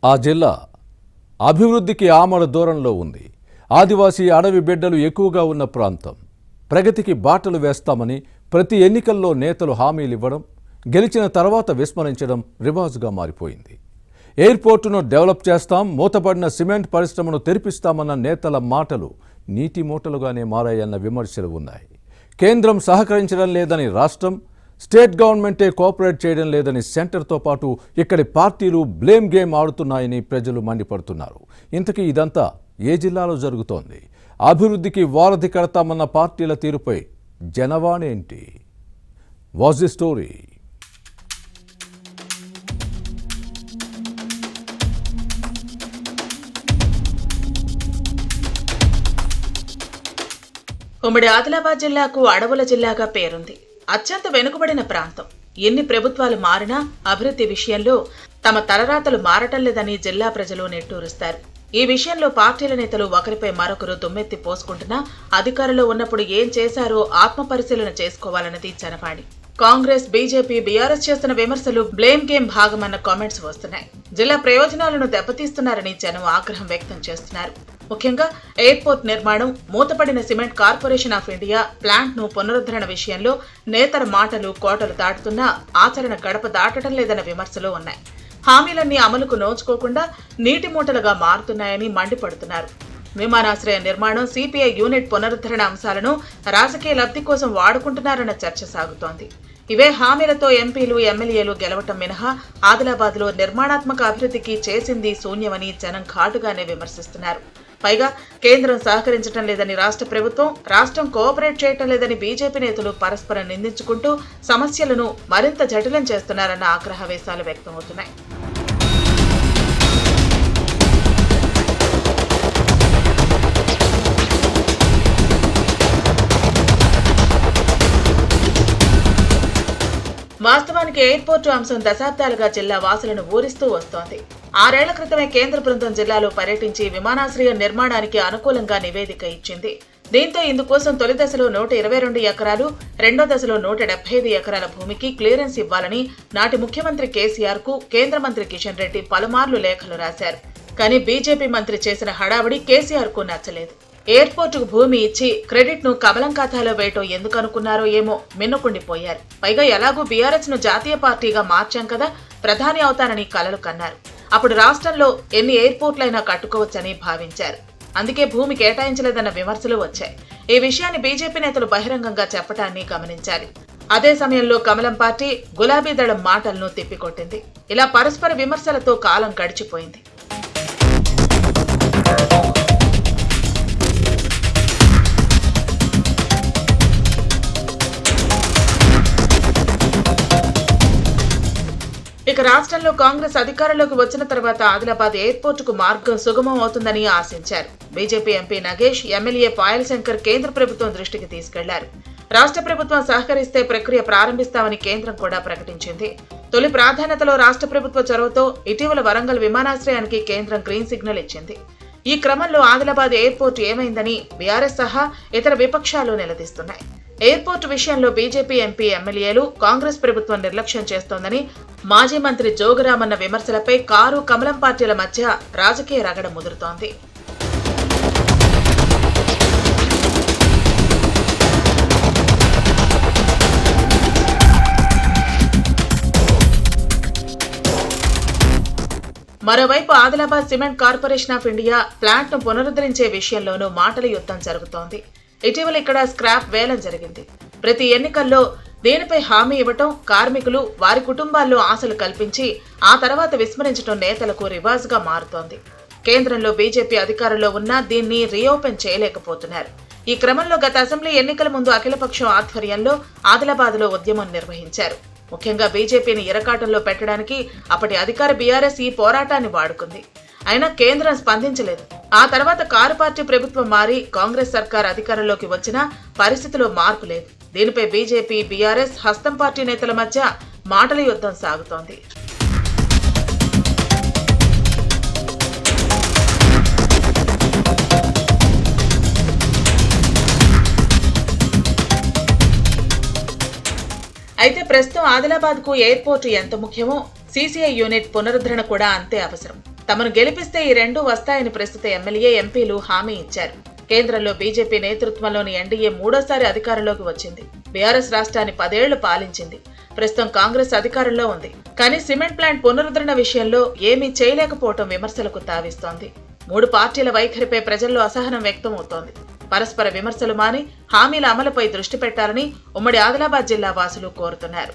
ఆ జిల్లా అభివృద్ధికి ఆమడ దూరంలో ఉంది. ఆదివాసీ అడవి బిడ్డలు ఎక్కువగా ఉన్న ప్రాంతం. ప్రగతికి బాటలు వేస్తామని ప్రతి ఎన్నికల్లో నేతలు హామీలు ఇవ్వడం, గెలిచిన తర్వాత విస్మరించడం రివాజుగా మారిపోయింది. ఎయిర్పోర్టును డెవలప్ చేస్తాం, మూతపడిన సిమెంట్ పరిశ్రమను తెరిపిస్తామన్న నేతల మాటలు నీటి మూటలుగానే మారాయన్న విమర్శలు ఉన్నాయి. కేంద్రం సహకరించడం లేదని రాష్ట్రం, స్టేట్ గవర్నమెంటే కోఆపరేట్ చేయడం లేదని సెంటర్తో పాటు ఇక్కడి పార్టీలు బ్లేమ్ గేమ్ ఆడుతున్నాయని ప్రజలు మండిపడుతున్నారు. ఇంతకీ ఇదంతా ఏ జిల్లాలో జరుగుతోంది? అభివృద్ధికి వారధి కడతామన్న పార్టీల తీరుపై జనవాణేంటి? Was the story? ఉమ్మడి ఆదిలాబాద్ జిల్లాకు అడవుల జిల్లాగా పేరుంది. అత్యంత వెనుకబడిన ప్రాంతం. ఎన్ని ప్రభుత్వాలు మారినా అభివృద్ధి విషయంలో తమ తలరాతలు మారటం లేదని జిల్లా ప్రజలు నెట్టూరుస్తారు. ఈ విషయంలో పార్టీల నేతలు ఒకరిపై మరొకరు దుమ్మెత్తి పోసుకుంటున్నా అధికారంలో ఉన్నప్పుడు ఏం చేశారో ఆత్మపరిశీలన చేసుకోవాలన్నది జనవాణి. కాంగ్రెస్, బీజేపీ, బీఆర్ఎస్ చేస్తున్న విమర్శలు బ్లేమ్ గేమ్ భాగమన్న కామెంట్స్ వస్తున్నాయి. జిల్లా ప్రయోజనాలను దెబ్బతీస్తున్నారని జనం ఆగ్రహం వ్యక్తం చేస్తున్నారు. ముఖ్యంగా ఎయిర్పోర్ట్ నిర్మాణం, మూతపడిన cement corporation of India plant ను పునరుద్ధరణ విషయంలో నేతల మాటలు కోటలు దాటుతున్నా ఆచరణ గడప దాటడం లేదన్న విమర్శలు ఉన్నాయి. హామీలన్నీ అమలుకు నోచుకోకుండా నీటి మూటలుగా మారుతున్నాయని మండిపడుతున్నారు. విమానాశ్రయ నిర్మాణం, సిపిఐ యూనిట్ పునరుద్ధరణ అంశాలను రాజకీయ లబ్ధి కోసం వాడుకుంటున్నారన్న చర్చ సాగుతోంది. ఇవే హామీలతో ఎంపీలు, ఎమ్మెల్యేలు గెలవటం మినహా ఆదిలాబాద్లో నిర్మాణాత్మక అభివృద్ధికి చేసింది శూన్యమని జనం ఘాటుగానే విమర్శిస్తున్నారు. పైగా కేంద్రం సహకరించడం లేదని రాష్ట్ర ప్రభుత్వం, రాష్ట్రం కోఆపరేట్ చేయటం లేదని బీజేపీ నేతలు పరస్పరం నిందించుకుంటూ సమస్యలను మరింత జటిలం చేస్తున్నారన్న ఆగ్రహవేశాలు వ్యక్తమవుతున్నాయి. వాస్తవానికి ఎయిర్పోర్టు అంశం దశాబ్దాలుగా జిల్లా వాసులను ఊరిస్తూ వస్తోంది. 6 ఏళ్ల క్రితమే కేంద్ర బృందం జిల్లాలో పర్యటించి విమానాశ్రయ నిర్మాణానికి అనుకూలంగా నివేదిక ఇచ్చింది. దీంతో ఇందుకోసం తొలి దశలో 122 ఎకరాలు, రెండో దశలో 175 ఎకరాల భూమికి క్లియరెన్స్ ఇవ్వాలని నాటి ముఖ్యమంత్రి కేసీఆర్ కు కేంద్ర మంత్రి కిషన్ రెడ్డి పలుమార్లు లేఖలు రాశారు. కానీ బీజేపీ మంత్రి చేసిన హడావిడి కేసీఆర్ కు నచ్చలేదు. ఎయిర్పోర్టుకు భూమి ఇచ్చి క్రెడిట్ ను కమలం ఖాతాలో వేయటం ఎందుకు అనుకున్నారో ఏమో మిన్నుకుండిపోయారు. పైగా ఎలాగూ బీఆర్ఎస్ ను జాతీయ పార్టీగా మార్చాం కదా, ప్రధాని అవుతానని కలలు కన్నారు. అప్పుడు రాష్ట్రంలో ఎన్ని ఎయిర్పోర్ట్లైనా కట్టుకోవచ్చని భావించారు. అందుకే భూమి కేటాయించలేదన్న విమర్శలు వచ్చాయి. ఈ విషయాన్ని బీజేపీ నేతలు బహిరంగంగా చెప్పటాన్ని గమనించాలి. అదే సమయంలో కమలం పార్టీ గులాబీ దళం మాటలను తిప్పికొట్టింది. ఇలా పరస్పర విమర్శలతో కాలం గడిచిపోయింది. ఇక రాష్ట్రంలో కాంగ్రెస్ అధికారంలోకి వచ్చిన తర్వాత ఆదిలాబాద్ ఎయిర్పోర్టుకు మార్గం సుగమం అవుతుందని ఆశించారు. BJP MP Nagesh, MLA Payal Shankar కేంద్ర ప్రభుత్వం దృష్టికి తీసుకెళ్లారు. రాష్ట్ర ప్రభుత్వం సహకరిస్తే ప్రక్రియ ప్రారంభిస్తామని కేంద్రం కూడా ప్రకటించింది. తొలి ప్రాధాన్యతలో రాష్ట్ర ప్రభుత్వ చొరవతో ఇటీవల వరంగల్ విమానాశ్రయానికి కేంద్రం గ్రీన్ సిగ్నల్ ఇచ్చింది. ఈ క్రమంలో ఆదిలాబాద్ ఎయిర్పోర్టు ఏమైందని బీఆర్ఎస్ సహా ఇతర విపక్షాలు నిలదీస్తున్నాయి. ఎయిర్పోర్టు విషయంలో బీజేపీ ఎంపీ, ఎమ్మెల్యేలు కాంగ్రెస్ ప్రభుత్వం నిర్లక్ష్యం చేస్తోందని మాజీ మంత్రి జోగురామన్న విమర్శలపై కారు, కమలం పార్టీల మధ్య రాజకీయ రగడ ముదురుతోంది. మరోవైపు Adilabad cement corporation of India plant ను పునరుద్ధరించే విషయంలోనూ మాటల యుద్ధం జరుగుతోంది. ఇటీవల ఇక్కడ స్క్రాప్ వేలం జరిగింది. ప్రతి ఎన్నికల్లో దీనిపై హామీ ఇవ్వటం, కార్మికులు, వారి కుటుంబాల్లో ఆశలు కల్పించి ఆ తర్వాత విస్మరించడం నేతలకు రివాజుగా మారుతోంది. కేంద్రంలో బీజేపీ అధికారంలో ఉన్నా దీన్ని రీఓపెన్ చేయలేకపోతున్నారు. ఈ క్రమంలో గత అసెంబ్లీ ఎన్నికల ముందు అఖిలపక్షం ఆధ్వర్యంలో ఆదిలాబాద్లో ఉద్యమం నిర్వహించారు. ముఖ్యంగా బీజేపీని ఇరకాటంలో పెట్టడానికి అప్పటి అధికార బీఆర్ఎస్ ఈ పోరాటాన్ని వాడుకుంది. అయినా కేంద్రం స్పందించలేదు. ఆ తర్వాత కారు పార్టీ ప్రభుత్వం మారి కాంగ్రెస్ సర్కార్ అధికారంలోకి వచ్చినా పరిస్థితిలో మార్పు లేదు. దీనిపై బీజేపీ, బీఆర్ఎస్, హస్తం పార్టీ నేతల మధ్య మాటల యుద్ధం సాగుతోంది. అయితే ప్రస్తుతం ఆదిలాబాద్ కు ఎయిర్పోర్టు ఎంత ముఖ్యమో సిసిఐ యూనిట్ పునరుద్ధరణ కూడా అంతే అవసరం. తమను గెలిపిస్తే ఈ రెండూ వస్తాయని ప్రస్తుత ఎమ్మెల్యే, ఎంపీలు హామీ ఇచ్చారు. కేంద్రంలో బీజేపీ నేతృత్వంలోని ఎన్డీఏ మూడోసారి అధికారంలోకి వచ్చింది. బీఆర్ఎస్ రాష్ట్రాన్ని 10 ఏళ్లు పాలించింది. ప్రస్తుతం కాంగ్రెస్ అధికారంలో ఉంది. కానీ సిమెంట్ ప్లాంట్ పునరుద్ధరణ విషయంలో ఏమీ చేయలేకపోవటం విమర్శలకు తావిస్తోంది. 3 పార్టీల వైఖరిపై ప్రజల్లో అసహనం వ్యక్తమవుతోంది. పరస్పర విమర్శలు మాని హామీల అమలుపై దృష్టి పెట్టాలని ఉమ్మడి ఆదిలాబాద్ జిల్లా వాసులు కోరుతున్నారు.